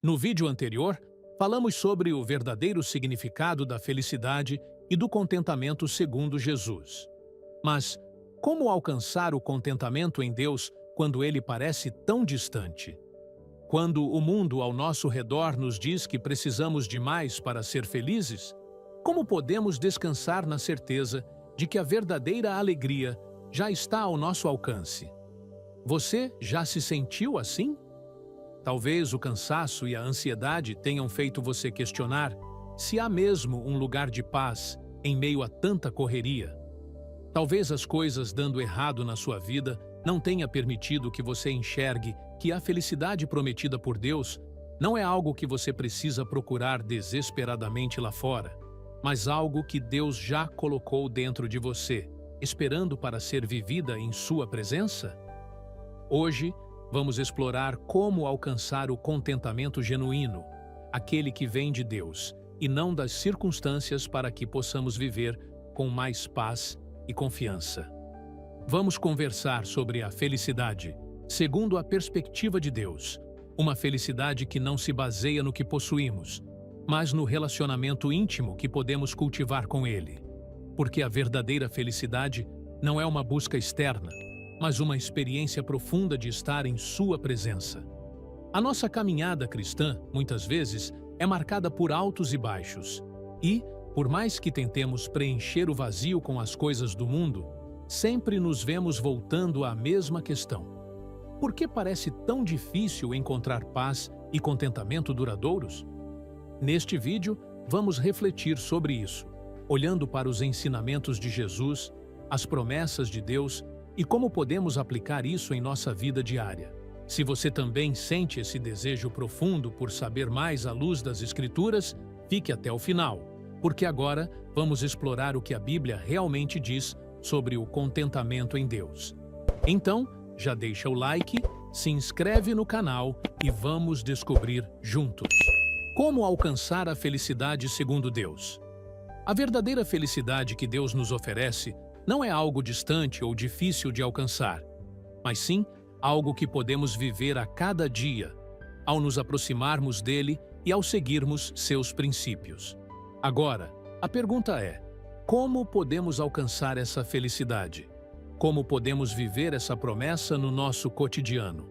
No vídeo anterior, falamos sobre o verdadeiro significado da felicidade e do contentamento segundo Jesus. Mas como alcançar o contentamento em Deus quando ele parece tão distante? Quando o mundo ao nosso redor nos diz que precisamos de mais para ser felizes, como podemos descansar na certeza de que a verdadeira alegria já está ao nosso alcance? Você já se sentiu assim? Talvez o cansaço e a ansiedade tenham feito você questionar se há mesmo um lugar de paz em meio a tanta correria. Talvez as coisas dando errado na sua vida não tenha permitido que você enxergue que a felicidade prometida por Deus não é algo que você precisa procurar desesperadamente lá fora, mas algo que Deus já colocou dentro de você, esperando para ser vivida em sua presença? Hoje, vamos explorar como alcançar o contentamento genuíno, aquele que vem de Deus, e não das circunstâncias, para que possamos viver com mais paz e confiança. Vamos conversar sobre a felicidade, segundo a perspectiva de Deus, uma felicidade que não se baseia no que possuímos, mas no relacionamento íntimo que podemos cultivar com Ele. Porque a verdadeira felicidade não é uma busca externa, mas uma experiência profunda de estar em sua presença. A nossa caminhada cristã, muitas vezes, é marcada por altos e baixos. E, por mais que tentemos preencher o vazio com as coisas do mundo, sempre nos vemos voltando à mesma questão. Por que parece tão difícil encontrar paz e contentamento duradouros? Neste vídeo, vamos refletir sobre isso, olhando para os ensinamentos de Jesus, as promessas de Deus e como podemos aplicar isso em nossa vida diária. Se você também sente esse desejo profundo por saber mais à luz das Escrituras, fique até o final, porque agora vamos explorar o que a Bíblia realmente diz sobre o contentamento em Deus. Então, já deixa o like, se inscreve no canal e vamos descobrir juntos. Como alcançar a felicidade segundo Deus? A verdadeira felicidade que Deus nos oferece não é algo distante ou difícil de alcançar, mas sim algo que podemos viver a cada dia, ao nos aproximarmos dele e ao seguirmos seus princípios. Agora, a pergunta é: como podemos alcançar essa felicidade? Como podemos viver essa promessa no nosso cotidiano?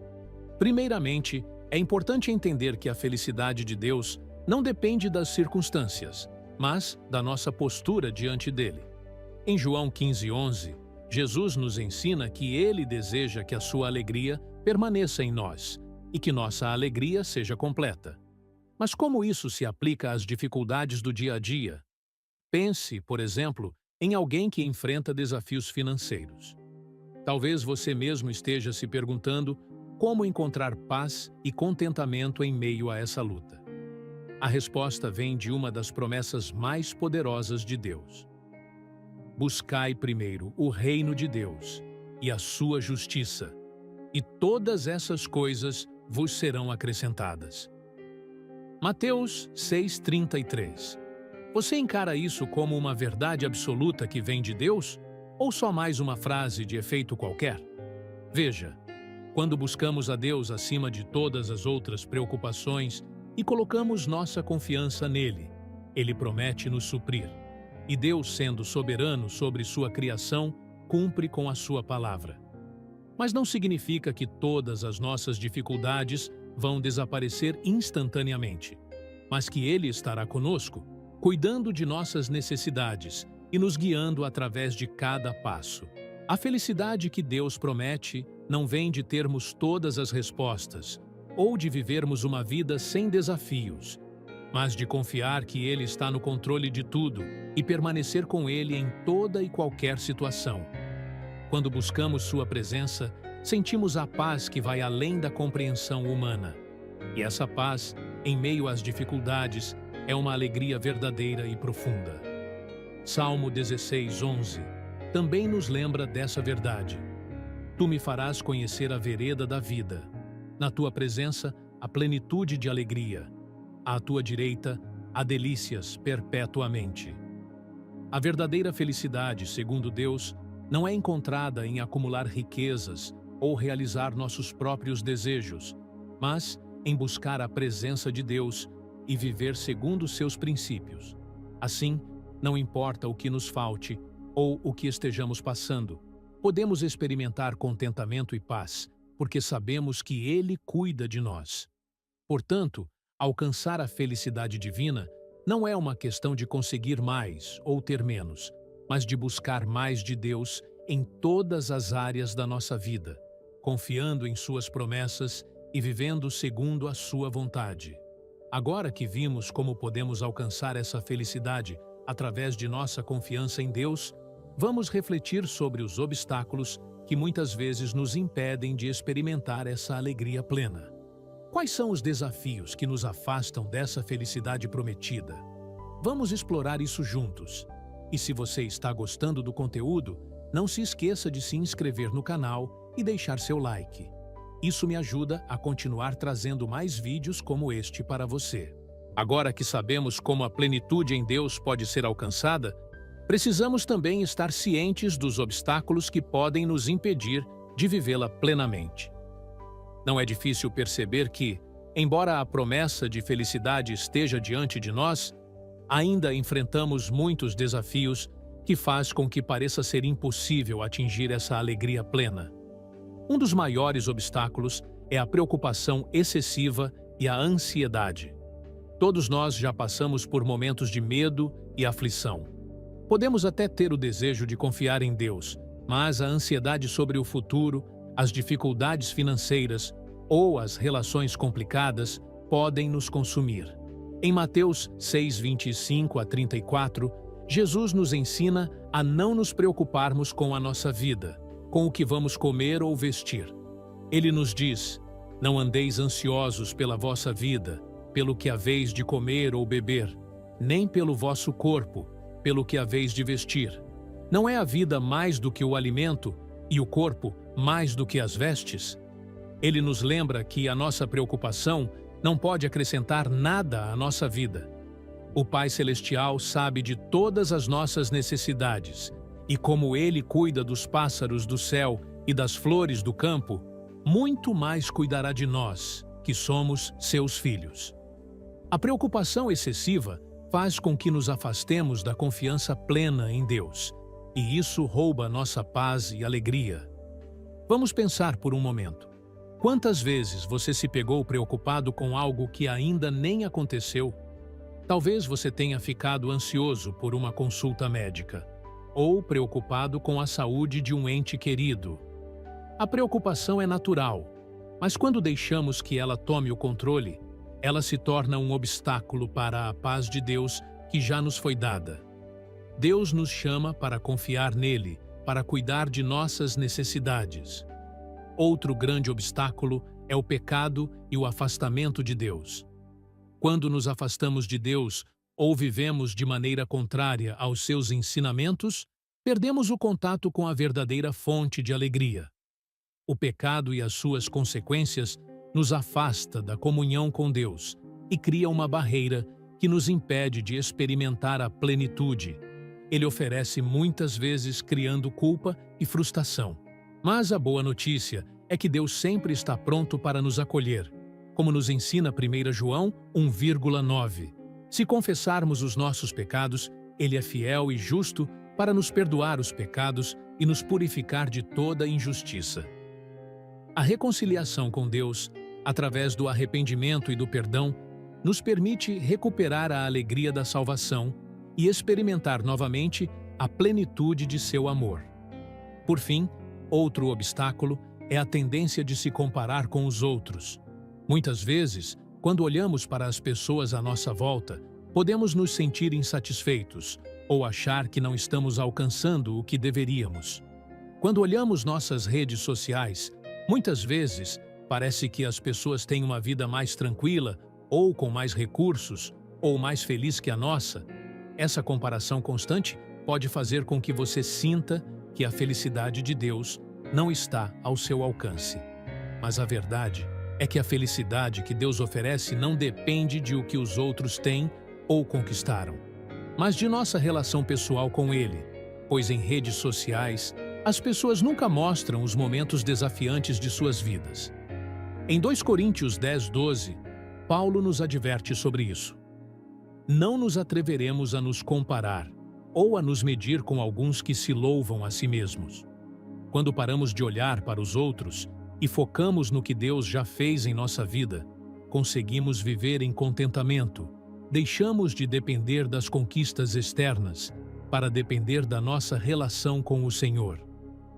Primeiramente, é importante entender que a felicidade de Deus não depende das circunstâncias, mas da nossa postura diante dele. Em João 15:11, Jesus nos ensina que ele deseja que a sua alegria permaneça em nós e que nossa alegria seja completa. Mas como isso se aplica às dificuldades do dia a dia? Pense, por exemplo, em alguém que enfrenta desafios financeiros. Talvez você mesmo esteja se perguntando como encontrar paz e contentamento em meio a essa luta. A resposta vem de uma das promessas mais poderosas de Deus. Buscai primeiro o reino de Deus e a sua justiça, e todas essas coisas vos serão acrescentadas. Mateus 6:33. Você encara isso como uma verdade absoluta que vem de Deus, ou só mais uma frase de efeito qualquer? Veja, quando buscamos a Deus acima de todas as outras preocupações e colocamos nossa confiança nele, ele promete nos suprir. E Deus, sendo soberano sobre sua criação, cumpre com a sua palavra. Mas não significa que todas as nossas dificuldades vão desaparecer instantaneamente, mas que ele estará conosco, cuidando de nossas necessidades e nos guiando através de cada passo. A felicidade que Deus promete não vem de termos todas as respostas ou de vivermos uma vida sem desafios, mas de confiar que Ele está no controle de tudo e permanecer com Ele em toda e qualquer situação. Quando buscamos Sua presença, sentimos a paz que vai além da compreensão humana. E essa paz, em meio às dificuldades, é uma alegria verdadeira e profunda. Salmo 16:11 também nos lembra dessa verdade. Tu me farás conhecer a vereda da vida. Na tua presença, a plenitude de alegria. À tua direita, há delícias perpetuamente. A verdadeira felicidade, segundo Deus, não é encontrada em acumular riquezas ou realizar nossos próprios desejos, mas em buscar a presença de Deus e viver segundo seus princípios. Assim, não importa o que nos falte ou o que estejamos passando, podemos experimentar contentamento e paz, porque sabemos que Ele cuida de nós. Portanto, alcançar a felicidade divina não é uma questão de conseguir mais ou ter menos, mas de buscar mais de Deus em todas as áreas da nossa vida, confiando em suas promessas e vivendo segundo a sua vontade. Agora que vimos como podemos alcançar essa felicidade através de nossa confiança em Deus, vamos refletir sobre os obstáculos que muitas vezes nos impedem de experimentar essa alegria plena. Quais são os desafios que nos afastam dessa felicidade prometida? Vamos explorar isso juntos. E se você está gostando do conteúdo, não se esqueça de se inscrever no canal e deixar seu like. Isso me ajuda a continuar trazendo mais vídeos como este para você. Agora que sabemos como a plenitude em Deus pode ser alcançada, precisamos também estar cientes dos obstáculos que podem nos impedir de vivê-la plenamente. Não é difícil perceber que, embora a promessa de felicidade esteja diante de nós, ainda enfrentamos muitos desafios que faz com que pareça ser impossível atingir essa alegria plena. Um dos maiores obstáculos é a preocupação excessiva e a ansiedade. Todos nós já passamos por momentos de medo e aflição. Podemos até ter o desejo de confiar em Deus, mas a ansiedade sobre o futuro, as dificuldades financeiras ou as relações complicadas podem nos consumir. Em Mateus 6:25-34, Jesus nos ensina a não nos preocuparmos com a nossa vida, com o que vamos comer ou vestir. Ele nos diz: não andeis ansiosos pela vossa vida, pelo que haveis de comer ou beber, nem pelo vosso corpo, pelo que haveis de vestir. Não é a vida mais do que o alimento e o corpo mais do que as vestes? Ele nos lembra que a nossa preocupação não pode acrescentar nada à nossa vida. O Pai Celestial sabe de todas as nossas necessidades, e como Ele cuida dos pássaros do céu e das flores do campo, muito mais cuidará de nós, que somos seus filhos. A preocupação excessiva faz com que nos afastemos da confiança plena em Deus, e isso rouba nossa paz e alegria. Vamos pensar por um momento. Quantas vezes você se pegou preocupado com algo que ainda nem aconteceu? Talvez você tenha ficado ansioso por uma consulta médica, ou preocupado com a saúde de um ente querido. A preocupação é natural, mas quando deixamos que ela tome o controle, ela se torna um obstáculo para a paz de Deus que já nos foi dada. Deus nos chama para confiar nele, para cuidar de nossas necessidades. Outro grande obstáculo é o pecado e o afastamento de Deus. Quando nos afastamos de Deus ou vivemos de maneira contrária aos seus ensinamentos, perdemos o contato com a verdadeira fonte de alegria. O pecado e as suas consequências nos afasta da comunhão com Deus e cria uma barreira que nos impede de experimentar a plenitude. Ele oferece muitas vezes criando culpa e frustração. Mas a boa notícia é que Deus sempre está pronto para nos acolher, como nos ensina 1 João 1,9. Se confessarmos os nossos pecados, Ele é fiel e justo para nos perdoar os pecados e nos purificar de toda injustiça. A reconciliação com Deus, através do arrependimento e do perdão, nos permite recuperar a alegria da salvação e experimentar novamente a plenitude de seu amor. Por fim, outro obstáculo é a tendência de se comparar com os outros. Muitas vezes, quando olhamos para as pessoas à nossa volta, podemos nos sentir insatisfeitos ou achar que não estamos alcançando o que deveríamos. Quando olhamos nossas redes sociais, muitas vezes parece que as pessoas têm uma vida mais tranquila ou com mais recursos ou mais feliz que a nossa. Essa comparação constante pode fazer com que você sinta que a felicidade de Deus não está ao seu alcance. Mas a verdade é que a felicidade que Deus oferece não depende de o que os outros têm ou conquistaram, mas de nossa relação pessoal com Ele, pois em redes sociais, as pessoas nunca mostram os momentos desafiantes de suas vidas. Em 2 Coríntios 10:12, Paulo nos adverte sobre isso. Não nos atreveremos a nos comparar ou a nos medir com alguns que se louvam a si mesmos. Quando paramos de olhar para os outros e focamos no que Deus já fez em nossa vida, conseguimos viver em contentamento, deixamos de depender das conquistas externas para depender da nossa relação com o Senhor.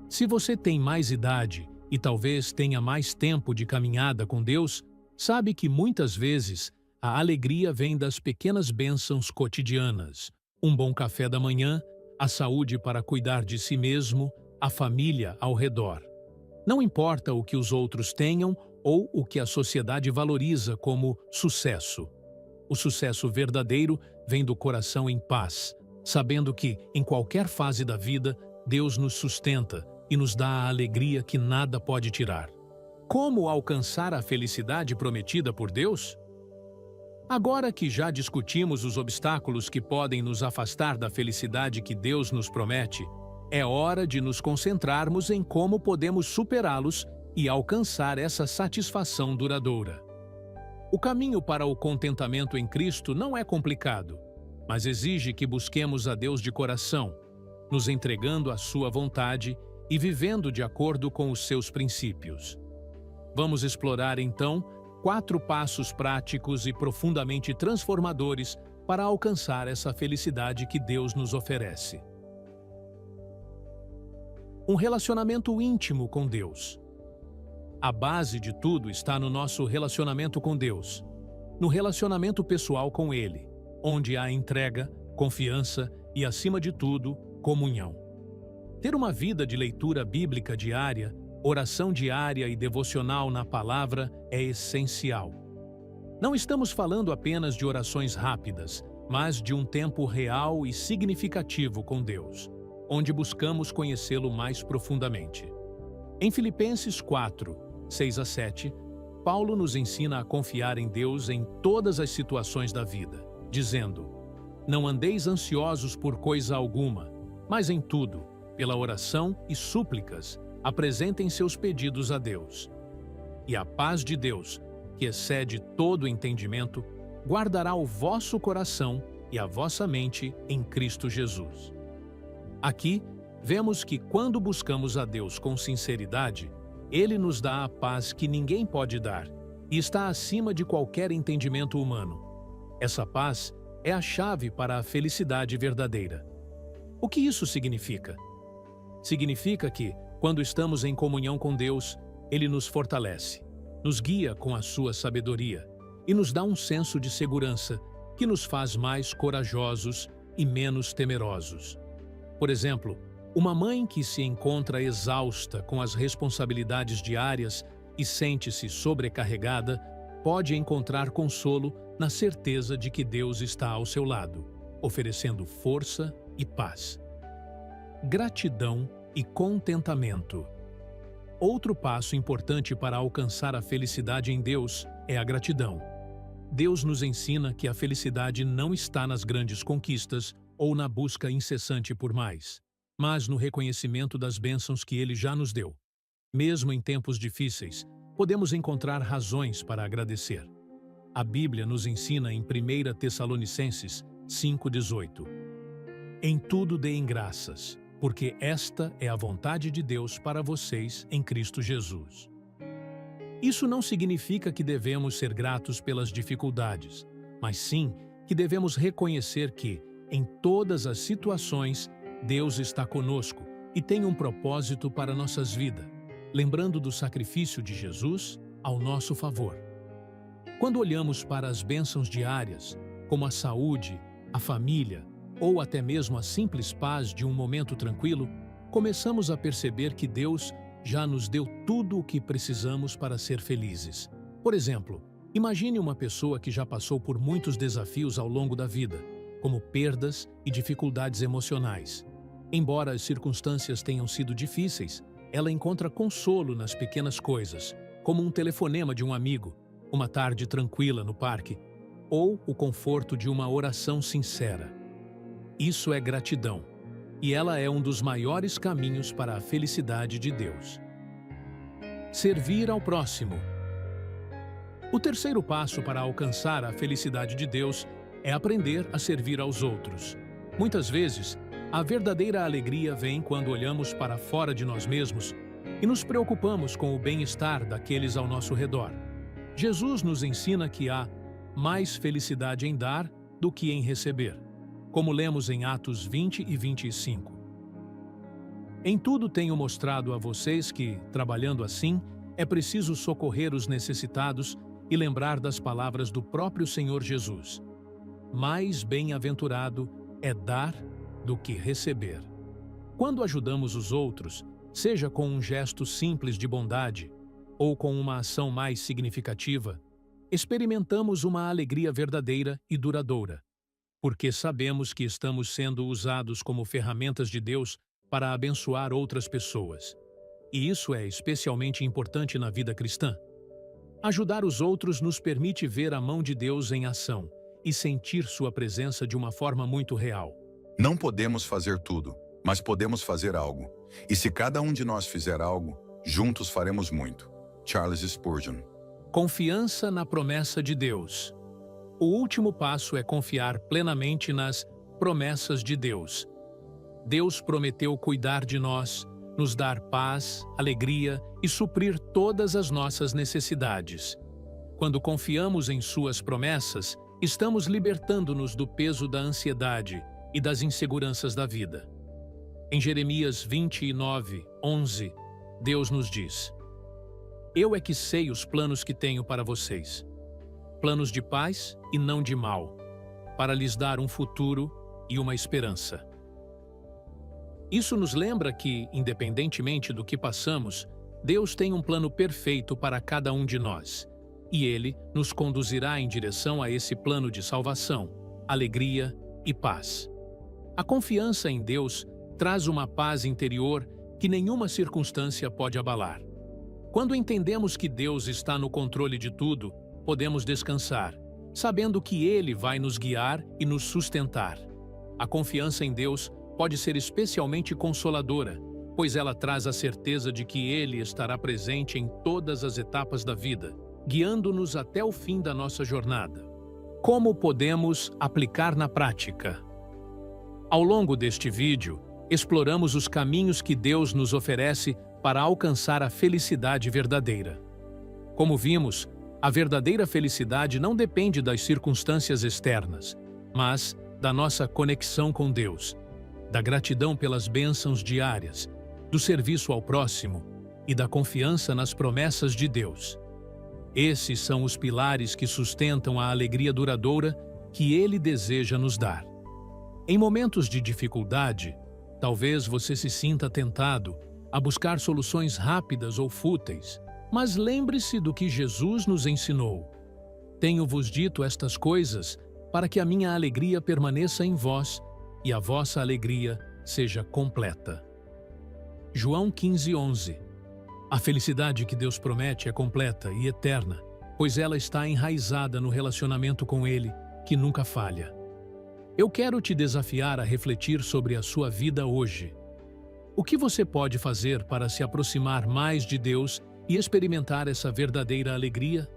Se você tem mais idade e talvez tenha mais tempo de caminhada com Deus, sabe que muitas vezes a alegria vem das pequenas bênçãos cotidianas. Um bom café da manhã, a saúde para cuidar de si mesmo, a família ao redor. Não importa o que os outros tenham ou o que a sociedade valoriza como sucesso. O sucesso verdadeiro vem do coração em paz, sabendo que, em qualquer fase da vida, Deus nos sustenta e nos dá a alegria que nada pode tirar. Como alcançar a felicidade prometida por Deus? Agora que já discutimos os obstáculos que podem nos afastar da felicidade que Deus nos promete, é hora de nos concentrarmos em como podemos superá-los e alcançar essa satisfação duradoura. O caminho para o contentamento em Cristo não é complicado, mas exige que busquemos a Deus de coração, nos entregando à sua vontade e vivendo de acordo com os seus princípios. Vamos explorar, então, 4 passos práticos e profundamente transformadores para alcançar essa felicidade que Deus nos oferece. Um relacionamento íntimo com Deus. A base de tudo está no nosso relacionamento com Deus, no relacionamento pessoal com Ele, onde há entrega, confiança e, acima de tudo, comunhão. Ter uma vida de leitura bíblica diária, oração diária e devocional na palavra é essencial. Não estamos falando apenas de orações rápidas, mas de um tempo real e significativo com Deus, onde buscamos conhecê-lo mais profundamente. Em Filipenses 4, 6 a 7, Paulo nos ensina a confiar em Deus em todas as situações da vida, dizendo: "Não andeis ansiosos por coisa alguma, mas em tudo, pela oração e súplicas, apresentem seus pedidos a Deus. E a paz de Deus, que excede todo entendimento, guardará o vosso coração e a vossa mente em Cristo Jesus." Aqui, vemos que quando buscamos a Deus com sinceridade, Ele nos dá a paz que ninguém pode dar e está acima de qualquer entendimento humano. Essa paz é a chave para a felicidade verdadeira. O que isso significa? Significa que, quando estamos em comunhão com Deus, Ele nos fortalece, nos guia com a sua sabedoria e nos dá um senso de segurança que nos faz mais corajosos e menos temerosos. Por exemplo, uma mãe que se encontra exausta com as responsabilidades diárias e sente-se sobrecarregada pode encontrar consolo na certeza de que Deus está ao seu lado, oferecendo força e paz. Gratidão e contentamento. Outro passo importante para alcançar a felicidade em Deus é a gratidão. Deus nos ensina que a felicidade não está nas grandes conquistas ou na busca incessante por mais, mas no reconhecimento das bênçãos que Ele já nos deu. Mesmo em tempos difíceis, podemos encontrar razões para agradecer. A Bíblia nos ensina em 1 Tessalonicenses 5,18: "Em tudo deem graças, porque esta é a vontade de Deus para vocês em Cristo Jesus." Isso não significa que devemos ser gratos pelas dificuldades, mas sim que devemos reconhecer que, em todas as situações, Deus está conosco e tem um propósito para nossas vidas, lembrando do sacrifício de Jesus ao nosso favor. Quando olhamos para as bênçãos diárias, como a saúde, a família ou até mesmo a simples paz de um momento tranquilo, começamos a perceber que Deus já nos deu tudo o que precisamos para ser felizes. Por exemplo, imagine uma pessoa que já passou por muitos desafios ao longo da vida, como perdas e dificuldades emocionais. Embora as circunstâncias tenham sido difíceis, ela encontra consolo nas pequenas coisas, como um telefonema de um amigo, uma tarde tranquila no parque, ou o conforto de uma oração sincera. Isso é gratidão, e ela é um dos maiores caminhos para a felicidade de Deus. Servir ao próximo. O terceiro passo para alcançar a felicidade de Deus é aprender a servir aos outros. Muitas vezes, a verdadeira alegria vem quando olhamos para fora de nós mesmos e nos preocupamos com o bem-estar daqueles ao nosso redor. Jesus nos ensina que há mais felicidade em dar do que em receber, como lemos em Atos 20 e 25. Em tudo tenho mostrado a vocês que, trabalhando assim, é preciso socorrer os necessitados e lembrar das palavras do próprio Senhor Jesus. Mais bem-aventurado é dar do que receber. Quando ajudamos os outros, seja com um gesto simples de bondade ou com uma ação mais significativa, experimentamos uma alegria verdadeira e duradoura, porque sabemos que estamos sendo usados como ferramentas de Deus para abençoar outras pessoas. E isso é especialmente importante na vida cristã. Ajudar os outros nos permite ver a mão de Deus em ação e sentir sua presença de uma forma muito real. Não podemos fazer tudo, mas podemos fazer algo. E se cada um de nós fizer algo, juntos faremos muito. Charles Spurgeon. Confiança na promessa de Deus. O último passo é confiar plenamente nas promessas de Deus. Deus prometeu cuidar de nós, nos dar paz, alegria e suprir todas as nossas necessidades. Quando confiamos em suas promessas, estamos libertando-nos do peso da ansiedade e das inseguranças da vida. Em Jeremias 29:11, Deus nos diz: Eu é que sei os planos que tenho para vocês, planos de paz e não de mal, para lhes dar um futuro e uma esperança. Isso nos lembra que, independentemente do que passamos, Deus tem um plano perfeito para cada um de nós, e Ele nos conduzirá em direção a esse plano de salvação, alegria e paz. A confiança em Deus traz uma paz interior que nenhuma circunstância pode abalar. Quando entendemos que Deus está no controle de tudo, podemos descansar, sabendo que Ele vai nos guiar e nos sustentar. A confiança em Deus pode ser especialmente consoladora, pois ela traz a certeza de que Ele estará presente em todas as etapas da vida, guiando-nos até o fim da nossa jornada. Como podemos aplicar na prática? Ao longo deste vídeo, exploramos os caminhos que Deus nos oferece para alcançar a felicidade verdadeira. Como vimos, a verdadeira felicidade não depende das circunstâncias externas, mas da nossa conexão com Deus, da gratidão pelas bênçãos diárias, do serviço ao próximo e da confiança nas promessas de Deus. Esses são os pilares que sustentam a alegria duradoura que Ele deseja nos dar. Em momentos de dificuldade, talvez você se sinta tentado a buscar soluções rápidas ou fúteis, mas lembre-se do que Jesus nos ensinou. Tenho-vos dito estas coisas para que a minha alegria permaneça em vós e a vossa alegria seja completa. João 15:11. A felicidade que Deus promete é completa e eterna, pois ela está enraizada no relacionamento com Ele, que nunca falha. Eu quero te desafiar a refletir sobre a sua vida hoje. O que você pode fazer para se aproximar mais de Deus e experimentar essa verdadeira alegria?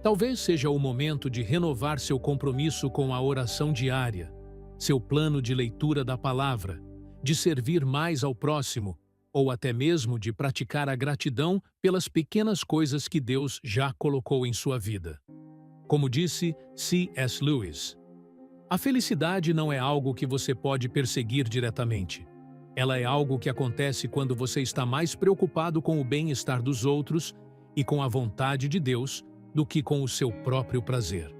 Talvez seja o momento de renovar seu compromisso com a oração diária, seu plano de leitura da palavra, de servir mais ao próximo, ou até mesmo de praticar a gratidão pelas pequenas coisas que Deus já colocou em sua vida. Como disse C.S. Lewis, a felicidade não é algo que você pode perseguir diretamente. Ela é algo que acontece quando você está mais preocupado com o bem-estar dos outros e com a vontade de Deus do que com o seu próprio prazer.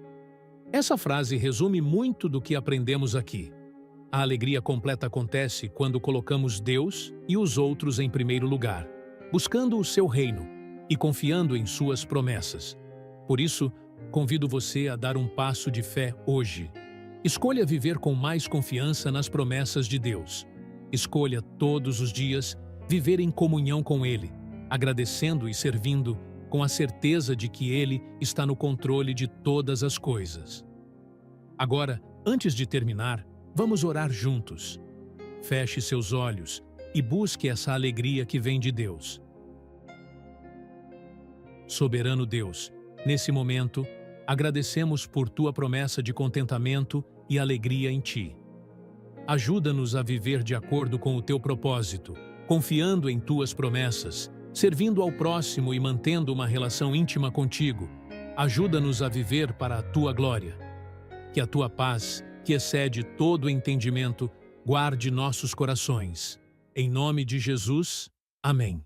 Essa frase resume muito do que aprendemos aqui. A alegria completa acontece quando colocamos Deus e os outros em primeiro lugar, buscando o seu reino e confiando em suas promessas. Por isso, convido você a dar um passo de fé hoje. Escolha viver com mais confiança nas promessas de Deus. Escolha todos os dias viver em comunhão com Ele, agradecendo e servindo com a certeza de que Ele está no controle de todas as coisas. Agora, antes de terminar, vamos orar juntos. Feche seus olhos e busque essa alegria que vem de Deus. Soberano Deus, Nesse momento, agradecemos por tua promessa de contentamento e alegria em ti. Ajuda-nos a viver de acordo com o teu propósito, confiando em tuas promessas, servindo ao próximo e mantendo uma relação íntima contigo. Ajuda-nos a viver para a tua glória. Que a tua paz, que excede todo o entendimento, guarde nossos corações. Em nome de Jesus, amém.